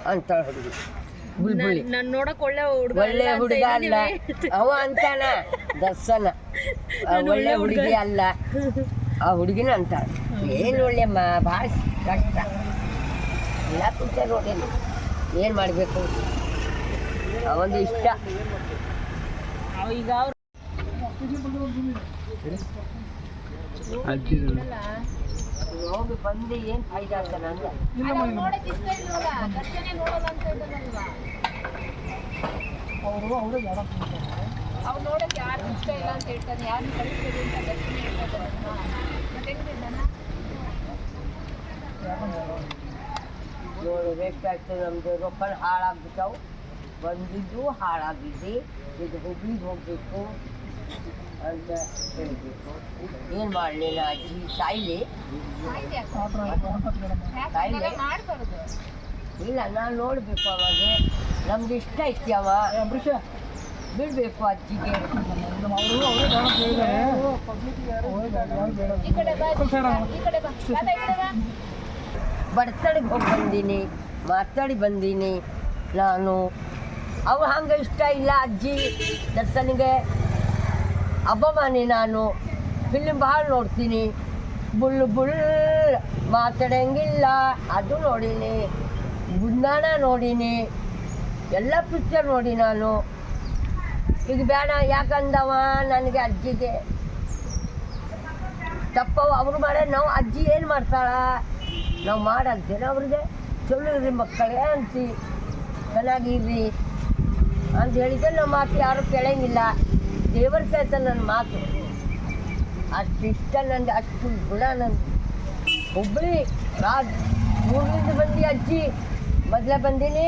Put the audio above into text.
ಅಂತ ಹುಡುಗಿ ಬುಲ್ಬುಳಿ ನಾನು ನೋಡಕ್ ಒಳ್ಳೆ ಒಳ್ಳೆ ಹುಡುಗ ಅಲ್ಲ ಅವ ಅಂತಾನ ದರ್ಶನ ಒಳ್ಳೆ ಹುಡುಗಿ ಅಲ್ಲ ಆ ಹುಡುಗಿನ ಅಂತಾಳ ಏನು ಒಳ್ಳೆ ಭಾಳ ಕಷ್ಟ ಎಲ್ಲ ಪಿಕ್ಚರ್ ನೋಡೇನು ಏನು ಮಾಡಬೇಕು ಅವೊಂದು ಇಷ್ಟ ಈಗ ಹೋಗಿ ಬಂದು ಏನು ಫೈದ ಅಂತ ನಂಗೆ ಅವ್ರು ನೋಡಕ್ಕೆ ಯಾರು ಇಷ್ಟ ಇಲ್ಲ ಅಂತ ಹೇಳ್ತಾನೆ ಯಾರು ಕಳಿಸ್ತೀರಿ ಅಂತ ನೋಡು ಬೇಕಾಗ್ತದೆ ನಮ್ಮದು ರೊಕ್ಕ ಹಾಳಾಗ್ಬಿಟ್ಟವು ಬಂದಿದ್ದು ಹಾಳಾಗಿದ್ದೆ ಇದು ಹುಬ್ಳಿಗೆ ಹೋಗಬೇಕು ಅಂತ ಹೇಳಬೇಕು ಏನು ಮಾಡಲಿ ನಾ ಅಜ್ಜಿ ಸಾಯಿಲಿ ಇಲ್ಲ ನಾನು ನೋಡಬೇಕು ಅವಾಗ ನಮ್ಗೆ ಇಷ್ಟ ಐತಿ ಅವ ಬಿಡಬೇಕು ಅಜ್ಜಿಗೆ ಬರ್ತಡೆಗೆ ಹೋಗಿ ಬಂದೀನಿ ಮಾತಾಡಿ ಬಂದೀನಿ ನಾನು ಅವು ಹಂಗೆ ಇಷ್ಟ ಇಲ್ಲ ಅಜ್ಜಿ ದರ್ಶನಿಗೆ ಅಭಿಮಾನಿ ನಾನು ಫಿಲ್ಮ್ ಭಾಳ ನೋಡ್ತೀನಿ ಬುಲ್ ಮಾತಾಡಂಗಿಲ್ಲ ಅದು ನೋಡೀನಿ ಗುಂಡಾಣ ನೋಡೀನಿ ಎಲ್ಲ ಪಿಕ್ಚರ್ ನೋಡಿ ನಾನು ಈಗ ಬೇಡ ಯಾಕಂದವ ನನಗೆ ಅಜ್ಜಿಗೆ ತಪ್ಪವು ಅವ್ರು ಮಾಡೋ ನಾವು ಅಜ್ಜಿ ಏನು ಮಾಡ್ತಾಳ ನಾವು ಮಾಡಂತೇನೆ ಅವ್ರಿಗೆ ಚಲೋ ಇರ್ರಿ ಮಕ್ಕಳೇ ಅಂತಿ ಚೆನ್ನಾಗಿರ್ರಿ ಅಂತ ಹೇಳಿದ್ರೆ ನಮ್ಮ ಮಾತು ಯಾರು ಕೇಳಂಗಿಲ್ಲ ದೇವ್ರ ಕೇಳ್ತ ನನ್ನ ಮಾತು ಅಷ್ಟು ಇಷ್ಟ ನನಗೆ ಅಷ್ಟು ಗುಣ ನಂದು ಹುಬ್ಬಳ್ಳಿ ರಾಜ್ ಊರಿಂದ ಬಂದು ಅಜ್ಜಿ ಮೊದಲೇ ಬಂದೀನಿ